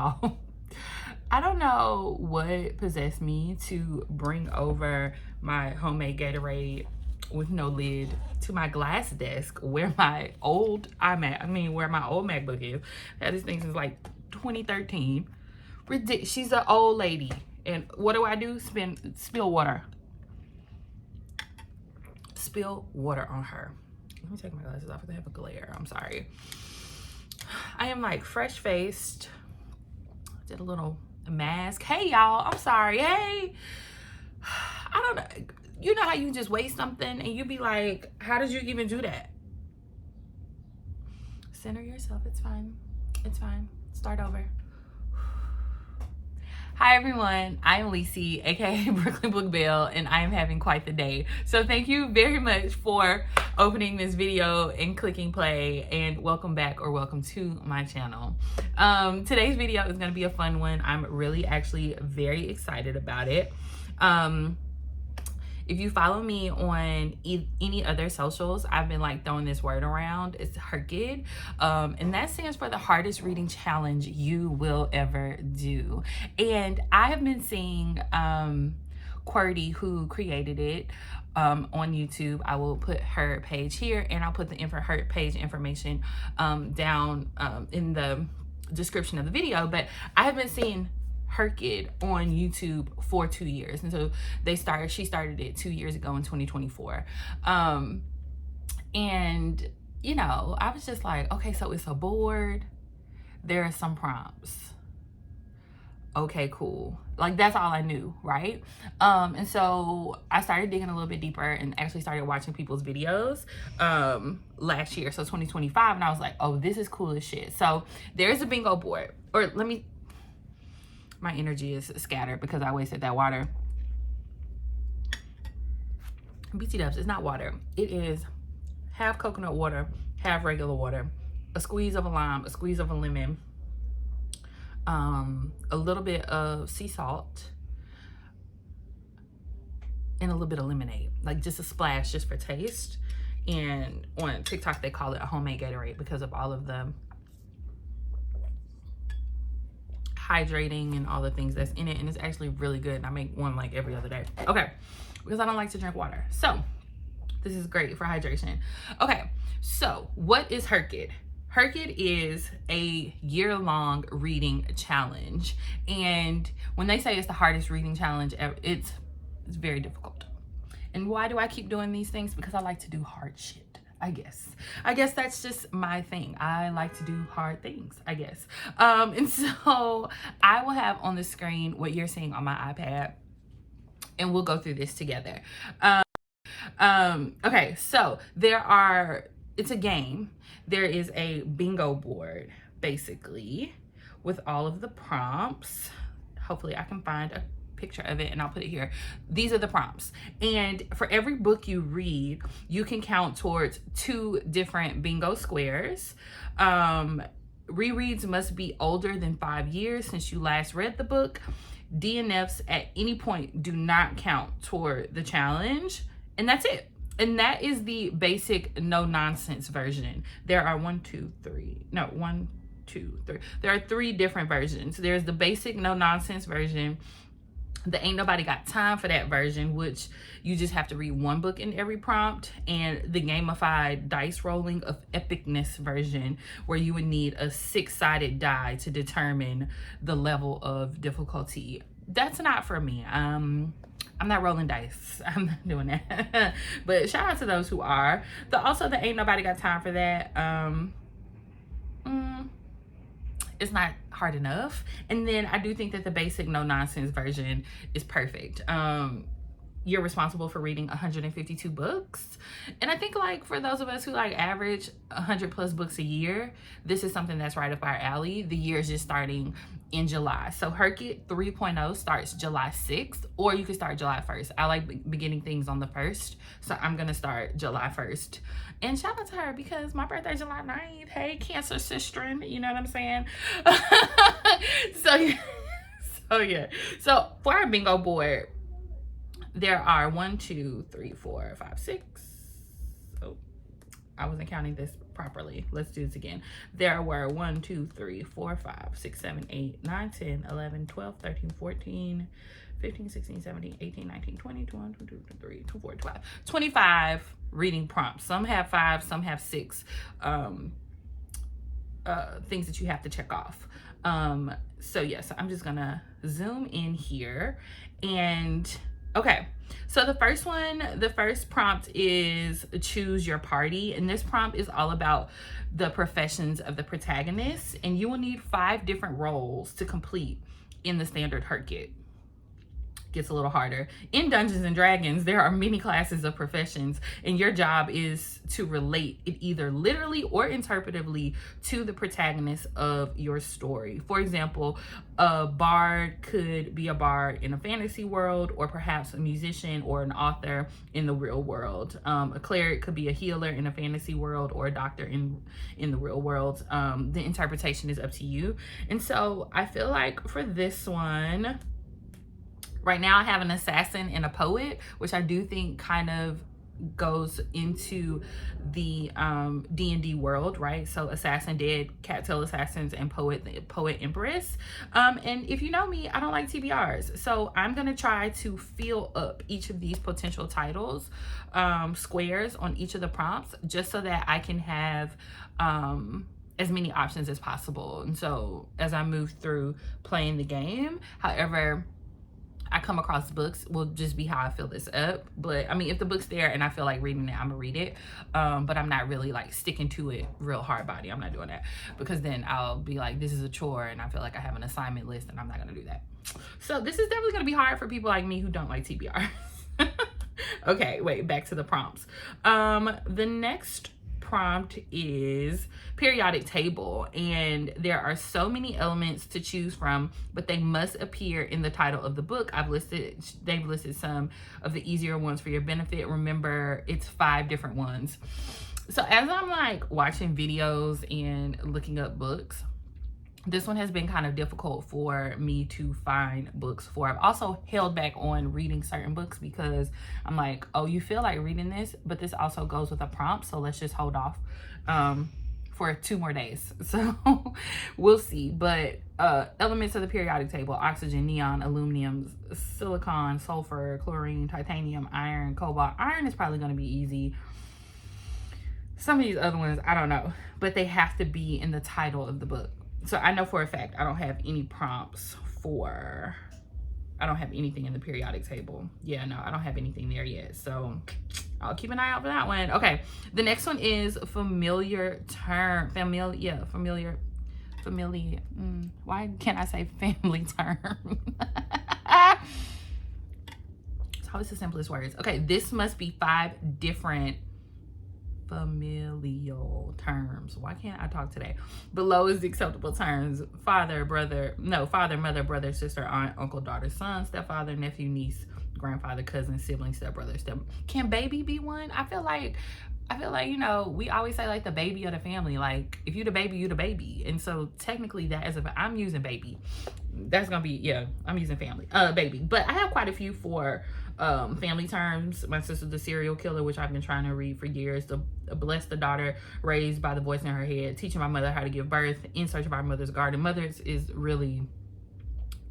y'all. I don't know what possessed me to bring over my homemade Gatorade with no lid to my glass desk where my old where my old MacBook is. I had this thing since like 2013. She's an old lady. And what do? Spill water. Spill water on her. Let me take my glasses off because I have a glare. I'm sorry. I am like fresh faced. Did a little mask. Hey y'all, I'm sorry. Hey, I don't know. You know how you just waste something and you be like, how did you even do that? Center yourself. It's fine. It's fine. Start over. Hi everyone, I am Lisi, aka Brooklyn Book Belle, and I am having quite the day. So thank you very much for opening this video and clicking play, and welcome back or welcome to my channel. Today's video is going to be a fun one. I'm really actually very excited about it. If you follow me on any other socials, I've been like throwing this word around. It's Herkid, and that stands for the hardest reading challenge you will ever do. And I have been seeing Qwerty, who created it, on YouTube. I will put her page here, and I'll put her page information down in the description of the video. But I have been seeing Herkid on YouTube for 2 years, and so she started it 2 years ago in 2024. And you know, I was just like, okay, so it's a board, there are some prompts, okay, cool. Like, that's all I knew, right? And so I started digging a little bit deeper and actually started watching people's videos last year, so 2025, and I was like, oh, this is cool as shit. So there's a bingo board, or my energy is scattered because I wasted that water. BT dubs, it's not water. It is half coconut water, half regular water, a squeeze of a lime, a squeeze of a lemon, a little bit of sea salt, and a little bit of lemonade. Like just a splash, just for taste. And on TikTok, they call it a homemade Gatorade because of all of the hydrating and all the things that's in it, and it's actually really good, and I make one like every other day. Okay, because I don't like to drink water, so this is great for hydration. Okay, so what is Herkid? Herkid is a year-long reading challenge, and when they say it's the hardest reading challenge ever, it's very difficult. And why do I keep doing these things? Because I like to do hard shit. I guess that's just my thing. I like to do hard things, I guess. And so I will have on the screen what you're seeing on my iPad, and we'll go through this together. Okay, so it's a game. There is a bingo board, basically, with all of the prompts. Hopefully I can find a picture of it and I'll put it here. These are the prompts, and for every book you read, you can count towards 2 different bingo squares. Rereads must be older than 5 years since you last read the book. DNFs at any point do not count toward the challenge, and that's it. And that is the basic no nonsense version. There are 1, 2, 3. There are 3 different versions. There's the basic no nonsense version, the ain't nobody got time for that version, which you just have to read 1 book in every prompt, and the gamified dice rolling of epicness version, where you would need a 6-sided die to determine the level of difficulty. That's not for me. I'm not rolling dice. I'm not doing that. But shout out to those who are. Also, the ain't nobody got time for that. It's not hard enough. And then I do think that the basic no nonsense version is perfect. You're responsible for reading 152 books, and I think, like, for those of us who like average 100+ books a year, this is something that's right up our alley. The year is just starting in July, so Herkid 3.0 starts July 6th, or you can start July 1st. I like beginning things on the 1st, so I'm gonna start July 1st. And shout out to her because my birthday is July 9th. Hey, Cancer sisterin', you know what I'm saying? So for our bingo board, there are 1, 2, 3, 4, 5, 6. Oh, I wasn't counting this properly. Let's do this again. There were 1, 2, 3, 4, 5, 6, 7, 8, 9, 10, 11, 12, 13, 14, 15, 16, 17, 18, 19, 20, 21, 22, 23, 24, 25. 25 reading prompts. Some have 5, some have 6 things that you have to check off. So yes, I'm just gonna zoom in here. And okay, so the first prompt is choose your party, and this prompt is all about the professions of the protagonist, and you will need 5 different roles to complete in the standard Herkid. Gets a little harder. In Dungeons and Dragons, there are many classes of professions, and your job is to relate it either literally or interpretively to the protagonist of your story. For example, a bard could be a bard in a fantasy world, or perhaps a musician or an author in the real world. A cleric could be a healer in a fantasy world, or a doctor in the real world. The interpretation is up to you. And so I feel like for this one, right now I have an assassin and a poet, which I do think kind of goes into the D&D world, right? So assassin dead, cattail assassins, and poet empress. And if you know me, I don't like TBRs. So I'm gonna try to fill up each of these potential titles, squares on each of the prompts, just so that I can have as many options as possible. And so as I move through playing the game, however I come across books will just be how I fill this up. But I mean, if the book's there and I feel like reading it, I'm gonna read it. But I'm not really like sticking to it real hard body. I'm not doing that, because then I'll be like, this is a chore, and I feel like I have an assignment list, and I'm not gonna do that. So this is definitely gonna be hard for people like me who don't like TBR. Okay, wait, back to the prompts. The next prompt is periodic table, and there are so many elements to choose from, but they must appear in the title of the book. They've listed some of the easier ones for your benefit. Remember, it's 5 different ones. So as I'm like watching videos and looking up books, this one has been kind of difficult for me to find books for. I've also held back on reading certain books because I'm like, oh, you feel like reading this, but this also goes with a prompt, so let's just hold off for 2 more days. So we'll see. But elements of the periodic table: oxygen, neon, aluminum, silicon, sulfur, chlorine, titanium, iron, cobalt. Iron is probably going to be easy. Some of these other ones, I don't know, but they have to be in the title of the book. So I know for a fact I don't have any prompts for, I don't have anything in the periodic table. Yeah, no, I don't have anything there yet. So I'll keep an eye out for that one. Okay, the next one is familiar term. Familiar. Why can't I say family term? It's always the simplest words. Okay, this must be 5 different familial terms. Why can't I talk today? Below is the acceptable terms: father, mother, brother, sister, aunt, uncle, daughter, son, stepfather, nephew, niece, grandfather, cousin, sibling, stepbrother, Can baby be one? I feel like, you know, we always say like the baby of the family. Like if you the baby, you the baby. And so technically that is I'm using baby. That's gonna be, yeah, I'm using family, baby. But I have quite a few for family terms. My sister's the serial killer, which I've been trying to read for years. The bless the daughter raised by the voice in her head. Teaching my mother how to give birth. In search of our mother's garden. Mothers is really,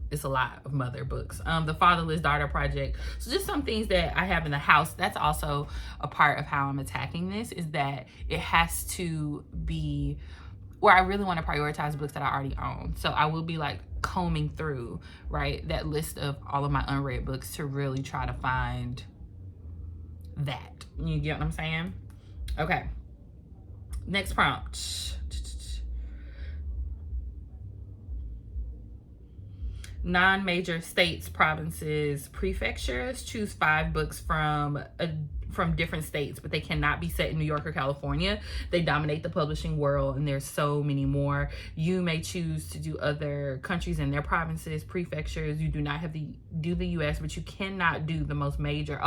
it's a lot of mother books. The fatherless daughter project. So just some things that I have in the house. That's also a part of how I'm attacking this, is that it has to be where I really want to prioritize books that I already own. So I will be like combing through, right, that list of all of my unread books to really try to find that. You get what I'm saying? Okay. Next prompt. Non-major states, provinces, prefectures. Choose 5 books from different states, but they cannot be set in New York or California. They dominate the publishing world, and there's so many more. You may choose to do other countries and their provinces, prefectures. You do not have to do the US, but you cannot do the most major,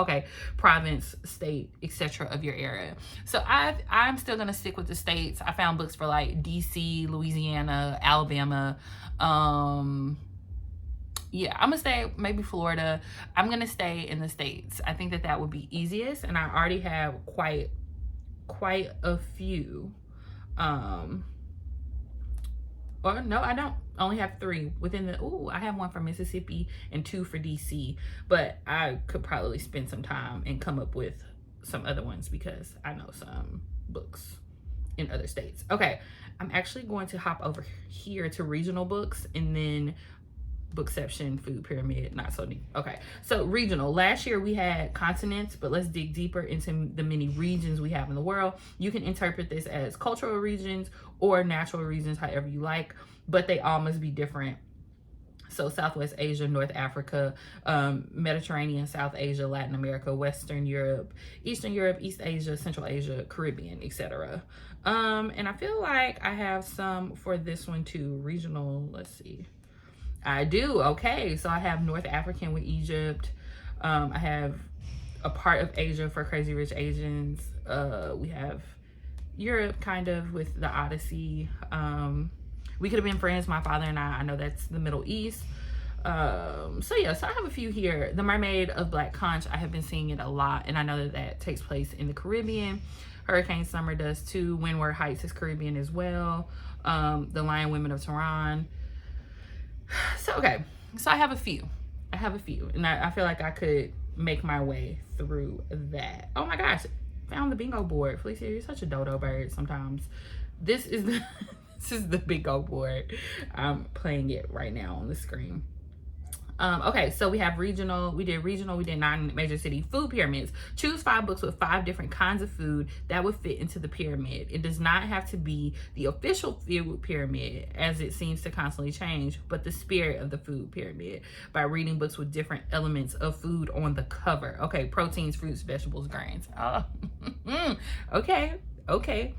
province, state, etc. of your area. So I'm still gonna stick with the states. I found books for like DC, Louisiana, Alabama. Yeah, I'm gonna stay maybe Florida. I'm gonna stay in the States. I think that would be easiest, and I already have quite quite a few. Or no, I don't. I only have 3 within the, I have 1 for Mississippi and 2 for DC, but I could probably spend some time and come up with some other ones because I know some books in other states. Okay, I'm actually going to hop over here to regional books and then Bookception, Food Pyramid, not so neat. Okay, so regional. Last year we had continents, but let's dig deeper into the many regions we have in the world. You can interpret this as cultural regions or natural regions, however you like, but they all must be different. So Southwest Asia, North Africa, Mediterranean, South Asia, Latin America, Western Europe, Eastern Europe, East Asia, Central Asia, Caribbean, etc. And I feel like I have some for this one too. Regional, let's see. I do. Okay, so I have North African with Egypt. I have a part of Asia for Crazy Rich Asians. We have Europe kind of with the Odyssey. We Could Have Been Friends, My Father and I know that's the Middle East. So yeah, so I have a few here. The Mermaid of Black Conch, I have been seeing it a lot, and I know that that takes place in the Caribbean. Hurricane Summer does too. Windward Heights is Caribbean as well. The Lion Women of Tehran. So okay, so I have a few, and I feel like I could make my way through that. Oh my gosh, found the bingo board. Felicia, you're such a dodo bird sometimes. This is the this is the bingo board. I'm playing it right now on the screen. Okay, so we have regional, we did 9 major city food pyramids. Choose 5 books with 5 different kinds of food that would fit into the pyramid. It does not have to be the official food pyramid, as it seems to constantly change, but the spirit of the food pyramid by reading books with different elements of food on the cover. Okay, proteins, fruits, vegetables, grains. Okay.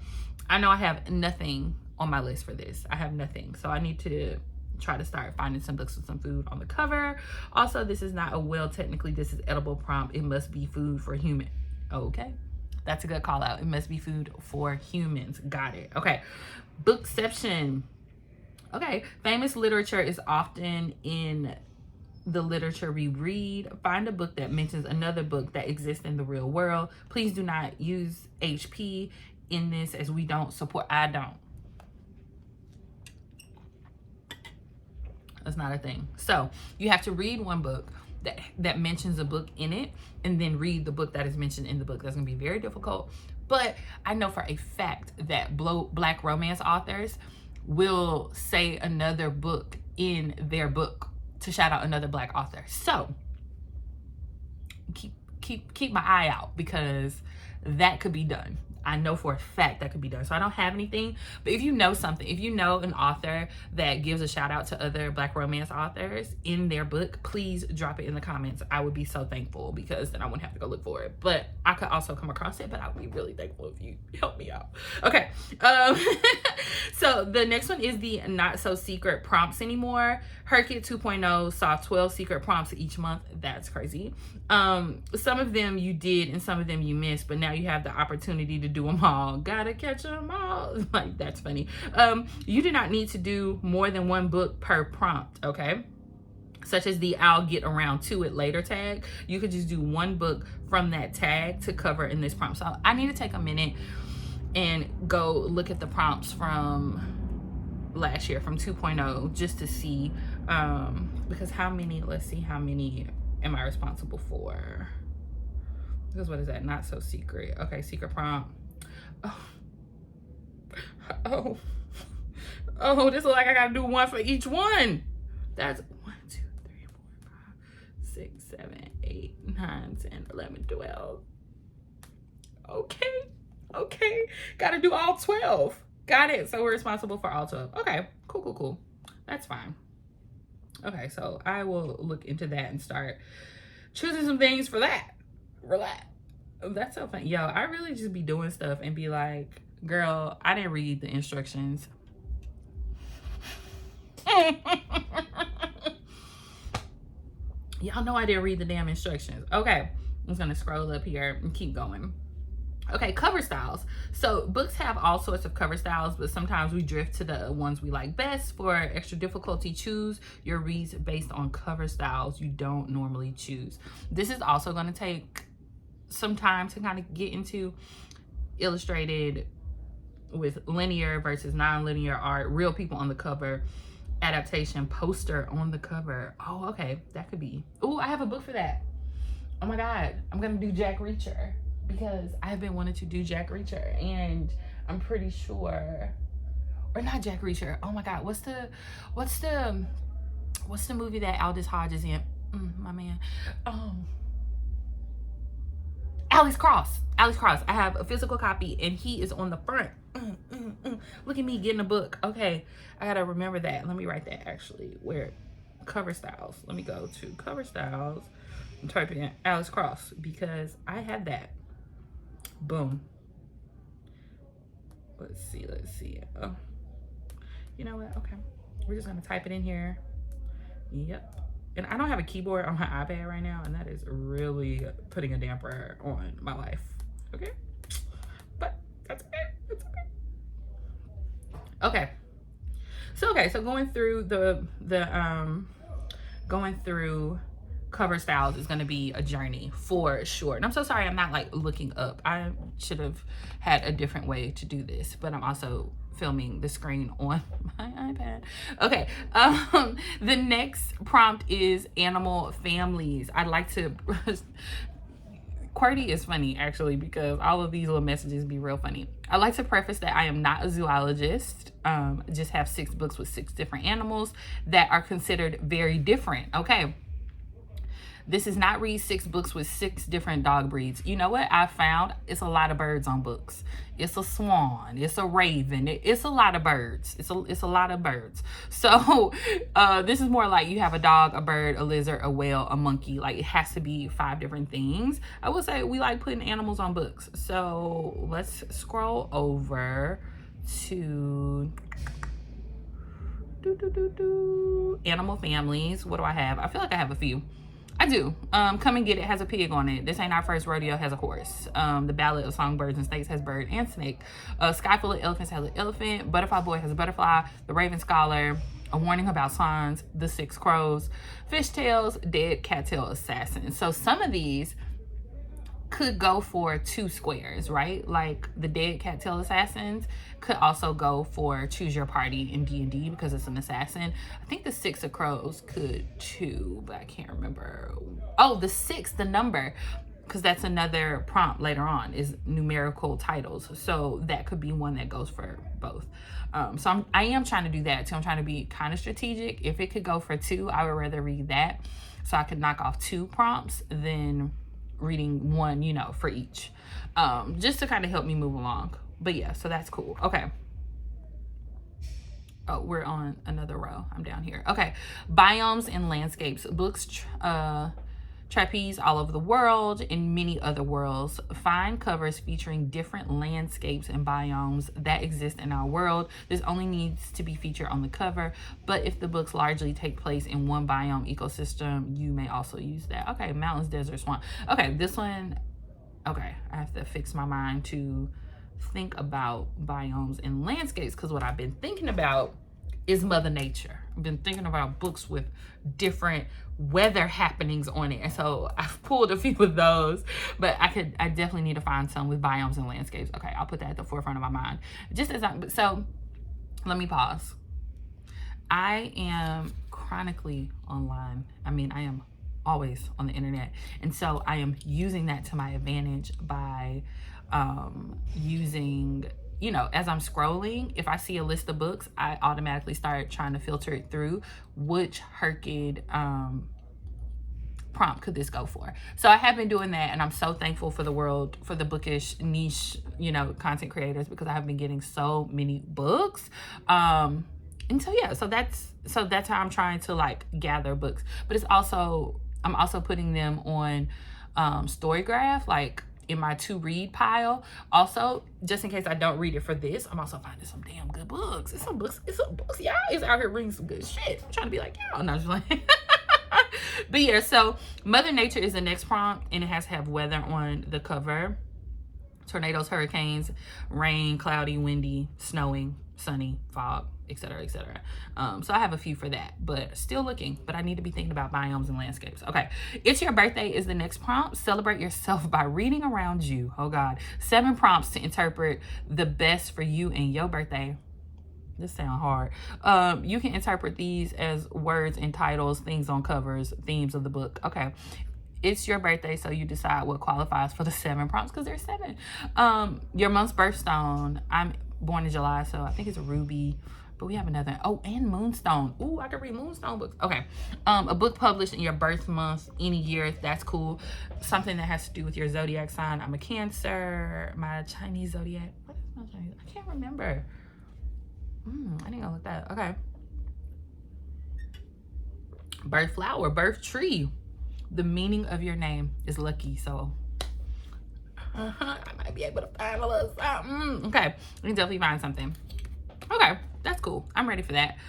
I know I have nothing on my list for this. I have nothing, so I need to try to start finding some books with some food on the cover. Also, this is not a technically this is edible prompt. It must be food for human. Okay, that's a good call out. It must be food for humans. Got it. Okay, Bookception. Okay, famous literature is often in the literature we read. Find a book that mentions another book that exists in the real world. Please do not use HP in this, as we don't support. I don't. That's not a thing. So you have to read one book that mentions a book in it, and then read the book that is mentioned in the book. That's gonna be very difficult, but I know for a fact that Black romance authors will say another book in their book to shout out another Black author. So keep my eye out, because that could be done. I know for a fact that could be done. So I don't have anything, but if you know something, if you know an author that gives a shout out to other Black romance authors in their book, please drop it in the comments. I would be so thankful, because then I wouldn't have to go look for it. But I could also come across it, but I would be really thankful if you help me out. Okay, so the next one is the Not So Secret Prompts Anymore. Herkid 2.0 saw 12 secret prompts each month. That's crazy. Some of them you did and some of them you missed, but now you have the opportunity to do them all. Gotta catch them all. Like, that's funny. You do not need to do more than 1 book per prompt, okay? Such as the I'll get around to it later tag. You could just do 1 book from that tag to cover in this prompt. So I need to take a minute and go look at the prompts from last year, from 2.0, just to see, because how many, let's see, how many am I responsible for? Because what is that? Not so secret. Okay, secret prompt. Oh, this is like I gotta do 1 for each one. That's 1, 2, 3, 4, 5, 6, 7, 8, 9, 10, 11, 12. Okay, gotta do all 12. Got it. So we're responsible for all 12. Okay, cool. That's fine. Okay, so I will look into that and start choosing some things for that. Relax. That's so funny. Yo, I really just be doing stuff and be like, girl, I didn't read the instructions. Y'all know I didn't read the damn instructions. Okay, I'm just gonna scroll up here and keep going. Okay, cover styles. So books have all sorts of cover styles, but sometimes we drift to the ones we like best. For extra difficulty, choose your reads based on cover styles you don't normally choose. This is also going to take some time to kind of get into. illustrated with linear versus non-linear art, real people on the cover, adaptation, poster on the cover. Oh, okay, that could be. Oh, I have a book for that. Oh my God, I'm gonna do Jack Reacher because I've been wanting to do Jack Reacher, and I'm pretty sure, or not Jack Reacher. Oh my God, what's the movie that Aldous Hodge is in? My man, Alex Cross. I have a physical copy, and he is on the front. Look at me getting a book. Okay, I gotta remember that. Let me write that actually. Where cover styles? Let me go to cover styles. I'm typing in Alex Cross because I have that. Boom. Let's see. You know what? Okay, we're just gonna type it in here. Yep. And I don't have a keyboard on my iPad right now, and that is really putting a damper on my life. Okay, but that's okay. It's okay. Okay. So going through going through cover styles is going to be a journey for sure. And I'm so sorry I'm not like looking up. I should have had a different way to do this, but I'm also filming the screen on my iPad. Okay, the next prompt is animal families. I'd like to QWERTY is funny actually because all of these little messages be real funny. I like to preface that I am not a zoologist. Just have 6 books with 6 different animals that are considered very different. Okay, this is not read 6 books with 6 different dog breeds. You know what I found? It's a lot of birds on books. It's a swan. It's a raven. It's a lot of birds. It's a lot of birds. So this is more like you have a dog, a bird, a lizard, a whale, a monkey. Like it has to be 5 different things. I would say we like putting animals on books. So let's scroll over to animal families. What do I have? I feel like I have a few. I do. Come and Get It has a pig on it. This Ain't Our First Rodeo has a horse. The Ballad of Songbirds and Snakes has bird and snake. Sky Full of Elephants has an elephant. Butterfly Boy has a butterfly. The Raven Scholar, A Warning About Swans, The 6 Crows, Fishtails, Dead Cattail Assassin. So some of these could go for 2 squares, right? Like the Dead Cattail Assassins could also go for Choose Your Party in D&D because it's an assassin. I think the 6 of Crows could too, but I can't remember. Oh, the 6, the number, because that's another prompt later on, is numerical titles. So that could be one that goes for both. So I am trying to do that too. I'm trying to be kind of strategic. If it could go for 2, I would rather read that so I could knock off 2 prompts than reading 1, you know, for each, just to kind of help me move along. But yeah, so that's cool. Okay. Oh, we're on another row. I'm down here. Okay. Biomes and landscapes. Books trapeze all over the world and many other worlds. Find covers featuring different landscapes and biomes that exist in our world. This only needs to be featured on the cover, but if the books largely take place in one biome ecosystem, you may also use that. Okay, mountains, desert, swamp. Okay, this one, okay, I have to fix my mind to think about biomes and landscapes, because what I've been thinking about is Mother Nature. I've been thinking about books with different weather happenings on it, and so I've pulled a few of those, but I definitely need to find some with biomes and landscapes. Okay, I'll put that at the forefront of my mind. Just as so let me pause. I am chronically online. I mean, I am always on the internet, and so I am using that to my advantage by using, you know, as I'm scrolling, if I see a list of books, I automatically start trying to filter it through which Herkid prompt could this go for. So I have been doing that, and I'm so thankful for the world, for the bookish niche, you know, content creators, because I have been getting so many books. And so yeah, so that's how I'm trying to like gather books. But it's also, I'm also putting them on Storygraph, like in my to read pile. Also, just in case I don't read it for this, I'm also finding some damn good books. It's some books, y'all is out here reading some good shit. I'm trying to be like y'all, not just like but yeah, so Mother Nature is the next prompt, and it has to have weather on the cover. Tornadoes, hurricanes, rain, cloudy, windy, snowing, sunny, fog. etc., etc. So I have a few for that, but still looking. But I need to be thinking about biomes and landscapes. Okay, it's your birthday is the next prompt. Celebrate yourself by reading around you. Oh God, 7 prompts to interpret the best for you and your birthday. This sounds hard. You can interpret these as words and titles, things on covers, themes of the book. Okay. It's your birthday, so you decide what qualifies for the 7 prompts, because there's 7. Your month's birthstone. I'm born in July, so I think it's a ruby, but we have another. Oh, and moonstone. Ooh, I can read moonstone books. Okay. A book published in your birth month, any year, that's cool. Something that has to do with your zodiac sign. I'm a Cancer. My Chinese zodiac. What is my Chinese? I can't remember. I didn't go look that. Okay. Birth flower, birth tree. The meaning of your name is lucky, so I might be able to find a little something. Okay, we can definitely find something. Okay, that's cool. I'm ready for that.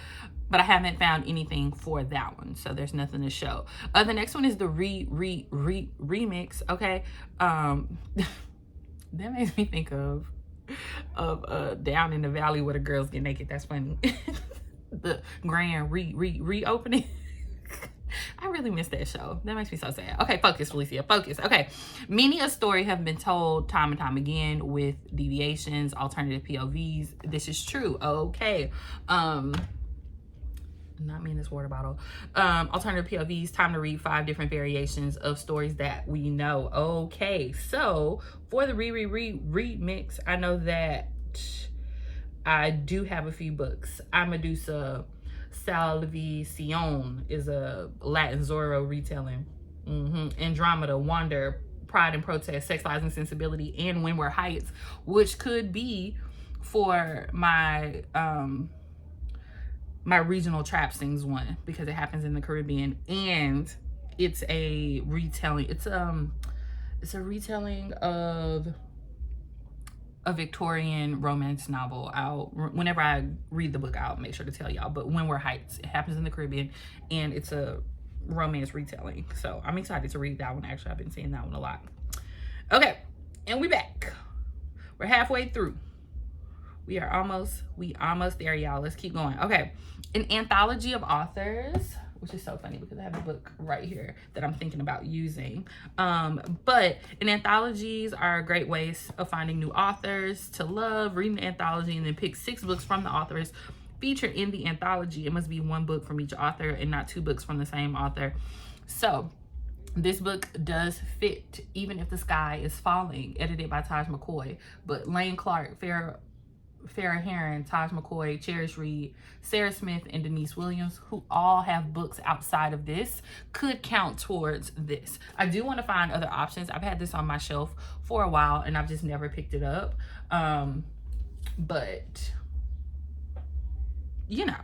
But I haven't found anything for that one, so there's nothing to show. The next one is the remix. Okay, that makes me think of Down in the Valley where the girls get naked. That's funny. The grand reopening. I really miss that show. That makes me so sad. Okay, focus, Felicia, focus. Okay, many a story have been told time and time again with deviations, alternative POVs. This is true. Okay. Not me in this water bottle. Alternative POVs, time to read 5 different variations of stories that we know. Okay, so for the remix, I know that I do have a few books. Medusa Salvacion is a Latin Zorro retelling. Andromeda, Wander, Pride and Protest, Sex, Lies, and Sensibility, and When We're Heights, which could be for my my regional trap sings one, because it happens in the Caribbean, and it's a retelling. It's a retelling of a Victorian romance novel. Whenever I read the book, I'll make sure to tell y'all. But When We're Heights, it happens in the Caribbean, and it's a romance retelling. So I'm excited to read that one. Actually, I've been seeing that one a lot. Okay, and we back. We're halfway through. We almost there, y'all. Let's keep going. Okay, an anthology of authors, which is so funny because I have a book right here that I'm thinking about using. But anthologies are great ways of finding new authors to love. Reading the anthology and then pick 6 books from the authors featured in the anthology. It must be 1 book from each author and not 2 books from the same author. So this book does fit, Even If the Sky is Falling, edited by Taj McCoy. But Lane Clark, Farrah Heron, Taj McCoy, Cherish Reed, Sarah Smith, and Denise Williams, who all have books outside of this, could count towards this. I do want to find other options. I've had this on my shelf for a while and I've just never picked it up. But you know,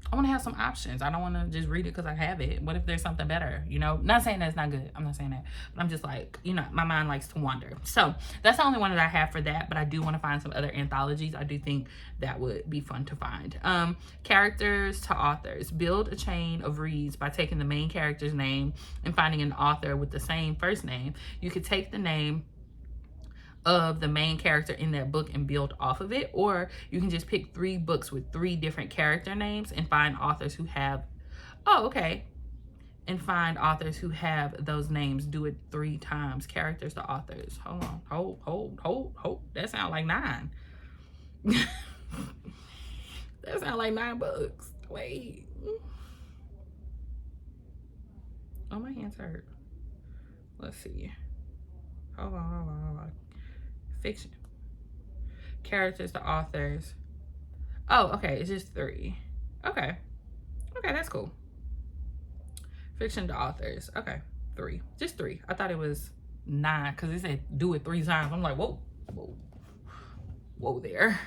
I want to have some options. I don't want to just read it because I have it. What if there's something better? You know, not saying that it's not good. I'm not saying that. But I'm just like, you know, my mind likes to wander. So that's the only one that I have for that. But I do want to find some other anthologies. I do think that would be fun to find. Characters to authors. Build a chain of reads by taking the main character's name and finding an author with the same first name. You could take the name of the main character in that book and build off of it, or you can just pick 3 books with 3 different character names and find authors who have and find authors who have those names. Do it 3 times. Characters to authors. Hold on. Hold. That sounds like 9. That sounds like 9 books. Wait. Oh, my hands hurt. Let's see. Hold on. Fiction. Characters to authors. Oh, okay. It's just 3. Okay, that's cool. Fiction to authors. Okay, 3. Just 3. I thought it was 9 because it said do it 3 times. I'm like, whoa there.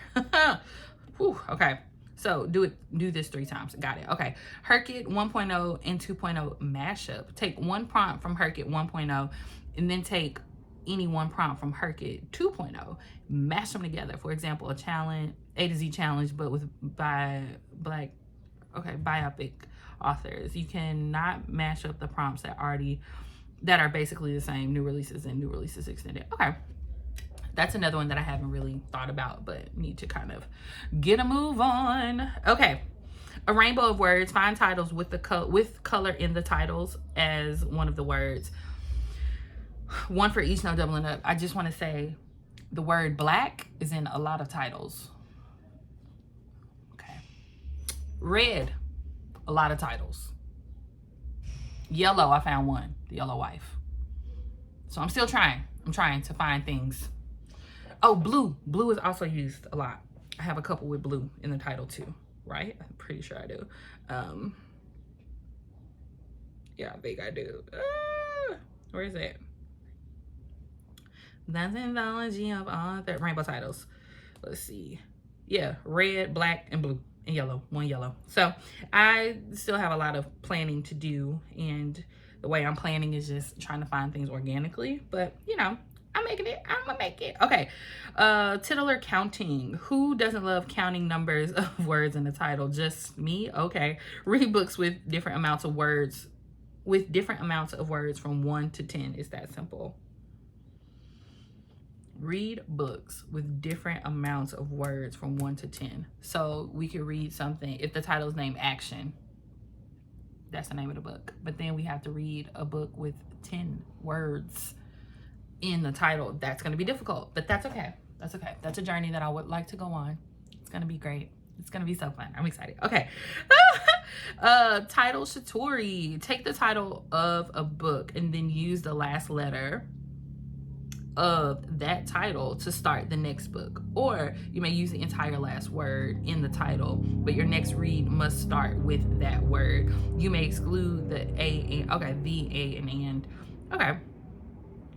Whew, okay. So do this 3 times. Got it. Okay. Herkid 1.0 and 2.0 mashup. Take 1 prompt from Herkid 1.0 and then take any 1 prompt from Herkid 2.0, mash them together. For example, a challenge, A to Z challenge, but with biopic authors. You cannot mash up the prompts that are basically the same, new releases and new releases extended. Okay, That's another one that I haven't really thought about, but need to kind of get a move on. Okay. A rainbow of words. Find titles with color in the titles as one of the words. One for each, no doubling up. I just want to say the word black is in a lot of titles. Okay. Red, a lot of titles. Yellow, I found one. The Yellow Wife. So I'm still trying. I'm trying to find things. Oh, blue. Blue is also used a lot. I have a couple with blue in the title too, right? I'm pretty sure I do. Yeah, I think I do. Where is it? That's anthology of all the rainbow titles. Let's see. Yeah, red, black, and blue, and yellow. One yellow. So I still have a lot of planning to do, and the way I'm planning is just trying to find things organically. But you know, I'm making it. I'm gonna make it. Okay. Titular counting. Who doesn't love counting numbers of words in the title? Just me? Okay. Read books with different amounts of words. With different amounts of words from 1 to 10. It's that simple. Read books with different amounts of words from 1 to 10. So we could read something, if the title is named Action, that's the name of the book. But then we have to read a book with 10 words in the title. That's going to be difficult, but that's okay. That's okay. That's a journey that I would like to go on. It's going to be great. It's going to be so fun. I'm excited. Okay. Title Shiritori. Take the title of a book and then use the last letter of that title to start the next book, or you may use the entire last word in the title, but your next read must start with that word. You may exclude the a and the a and okay.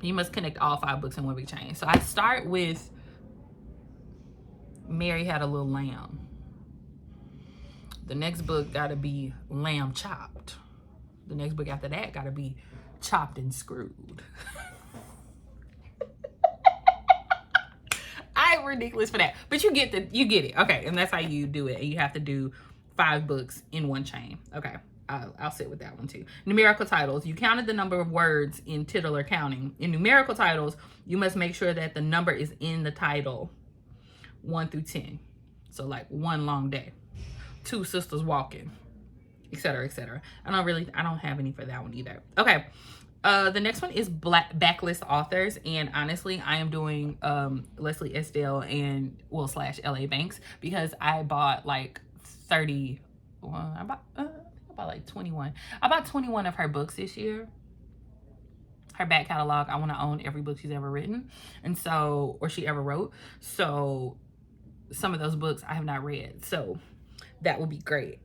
You must connect all 5 books in one big chain. So I start with Mary Had a Little Lamb. The next book gotta be Lamb Chopped. The next book after that gotta be Chopped and Screwed. I'm ridiculous for that, but you get it. Okay, and that's how you do it. And you have to do 5 books in one chain. Okay, I'll sit with that one too. Numerical titles. You counted the number of words in titular counting. In numerical titles, you must make sure that the number is in the title, 1 through 10. So like One Long Day, Two Sisters Walking, etc., etc. I don't have any for that one either. Okay. The next one is Backlist authors, and honestly, I am doing Leslie Estelle and / LA Banks, because I bought like 30. Well, I bought like 21. I bought 21 of her books this year. Her back catalog. I want to own every book she's ever written, and so, or she ever wrote. So some of those books I have not read, so that would be great.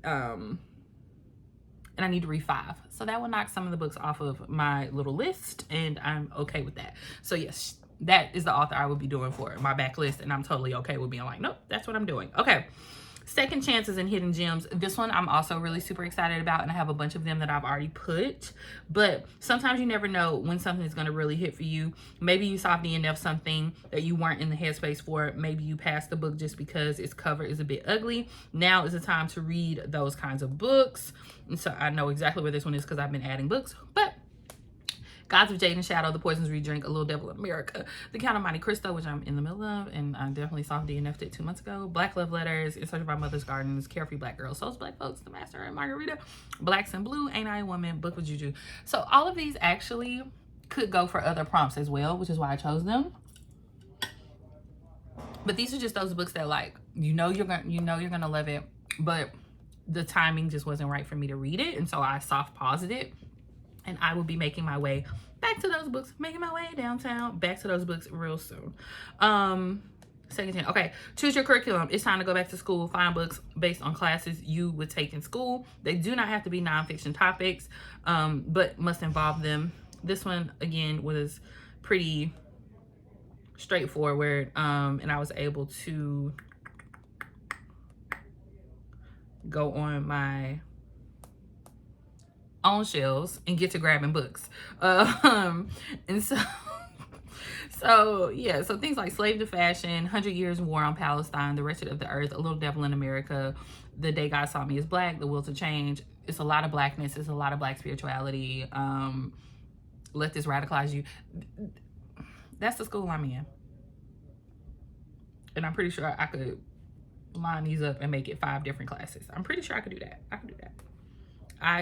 And I need to read 5. So that will knock some of the books off of my little list, and I'm okay with that. So yes, that is the author I would be doing for my backlist, and I'm totally okay with being like, nope, that's what I'm doing. Okay. Second Chances and Hidden Gems. This one I'm also really super excited about, and I have a bunch of them that I've already put. But sometimes you never know when something is going to really hit for you. Maybe you saw DNF something that you weren't in the headspace for. Maybe you passed the book just because its cover is a bit ugly. Now is the time to read those kinds of books. And so I know exactly where this one is because I've been adding books. But Gods of Jade and Shadow, The Poisons We Drink, A Little Devil in America, The Count of Monte Cristo, which I'm in the middle of, and I definitely soft DNF'd it 2 months ago. Black Love Letters, In Search of Our Mother's Gardens, Carefree Black Girls, Souls Black Folks, The Master and Margarita, Blacks and Blue, Ain't I a Woman, Book with Juju. So all of these actually could go for other prompts as well, which is why I chose them. But these are just those books that, like, you're gonna love it, but the timing just wasn't right for me to read it, and so I soft paused it. And I will be making my way back to those books, making my way downtown, back to those books real soon. Second chance. Okay, choose your curriculum. It's time to go back to school. Find books based on classes you would take in school. They do not have to be nonfiction topics, but must involve them. This one, again, was pretty straightforward, and I was able to go on my own shelves and get to grabbing books. And so yeah, so things like Slave to Fashion, 100 Years War on Palestine, The Wretched of the Earth, A Little Devil in America, The Day God Saw Me as Black, The Will to Change. It's a lot of blackness. It's a lot of black spirituality. Let This Radicalize You. That's the school I'm in. And I'm pretty sure I could line these up and make it 5 different classes. I'm pretty sure I could do that. I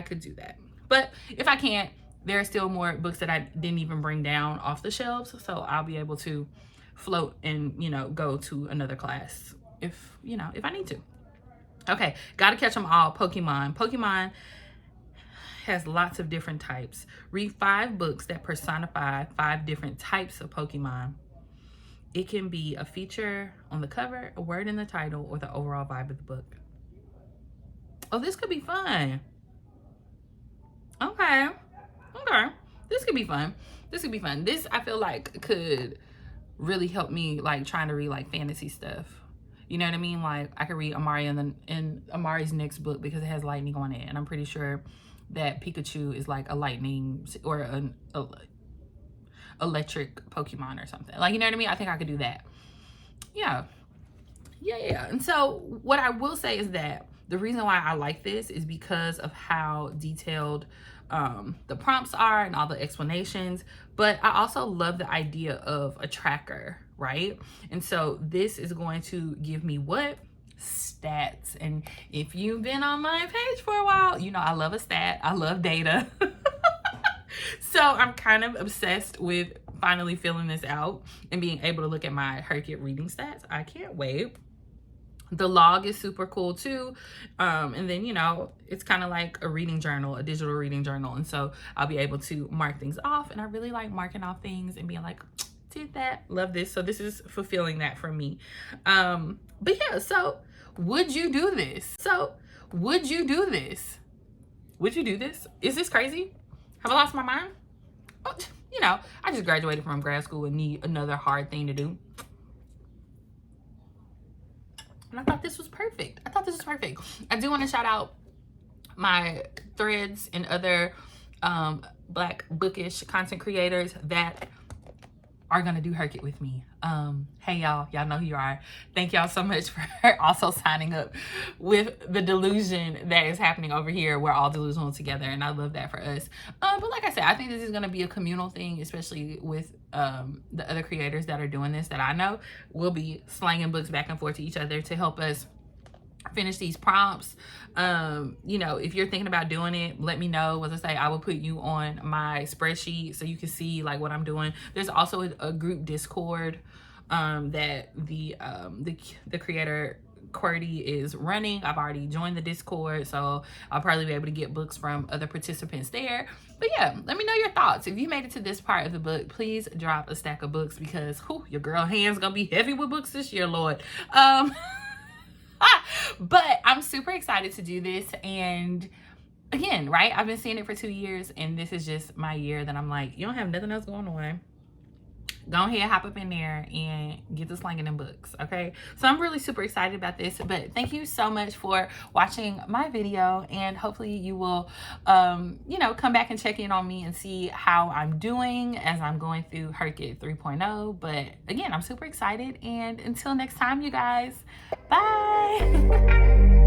could do that. But if I can't, there are still more books that I didn't even bring down off the shelves. So I'll be able to float and, you know, go to another class if, you know, if I need to. Okay, gotta catch them all. Pokemon has lots of different types. Read 5 books that personify 5 different types of Pokemon. It can be a feature on the cover, a word in the title, or the overall vibe of the book. Oh, this could be fun. Okay. This could be fun. This, I feel like, could really help me, like, trying to read, like, fantasy stuff. You know what I mean? Like, I could read Amari in Amari's next book because it has lightning on it. And I'm pretty sure that Pikachu is, like, a lightning or an electric Pokemon or something. Like, you know what I mean? I think I could do that. Yeah. And so what I will say is that the reason why I like this is because of how detailed the prompts are and all the explanations. But I also love the idea of a tracker, right? And so this is going to give me what? Stats. And if you've been on my page for a while, you know I love a stat. I love data. So I'm kind of obsessed with finally filling this out and being able to look at my Herkid reading stats. I can't wait. The log is super cool too. And then, you know, it's kind of like a reading journal, a digital reading journal. And so I'll be able to mark things off. And I really like marking off things and being like, did that, love this. So this is fulfilling that for me. But yeah, so would you do this? Would you do this? Is this crazy? Have I lost my mind? Oh, you know, I just graduated from grad school and need another hard thing to do. And I thought this was perfect. I do want to shout out my threads and other Black bookish content creators that are gonna do Herkid with me. Hey y'all know who you are. Thank y'all so much for also signing up with the delusion that is happening over here. We're all delusional together, and I love that for us. But like I said, I think this is gonna be a communal thing, especially with the other creators that are doing this that I know. We'll be slanging books back and forth to each other to help us finish these prompts. You know, if you're thinking about doing it, let me know. As I say, I will put you on my spreadsheet so you can see like what I'm doing. There's also a group Discord that the creator QWERTY is running. I've already joined the Discord, so I'll probably be able to get books from other participants there. But yeah, let me know your thoughts. If you made it to this part of the book, please drop a stack of books because whew, your girl hands gonna be heavy with books this year, Lord. But I'm super excited to do this. And again, right, I've been seeing it for 2 years, and this is just my year that I'm like, you don't have nothing else going on, go ahead, hop up in there and get the slanging in books. Okay, so I'm really super excited about this. But thank you so much for watching my video, and hopefully you will you know, come back and check in on me and see how I'm doing as I'm going through Herkid 3.0. But again, I'm super excited, and until next time, you guys, bye.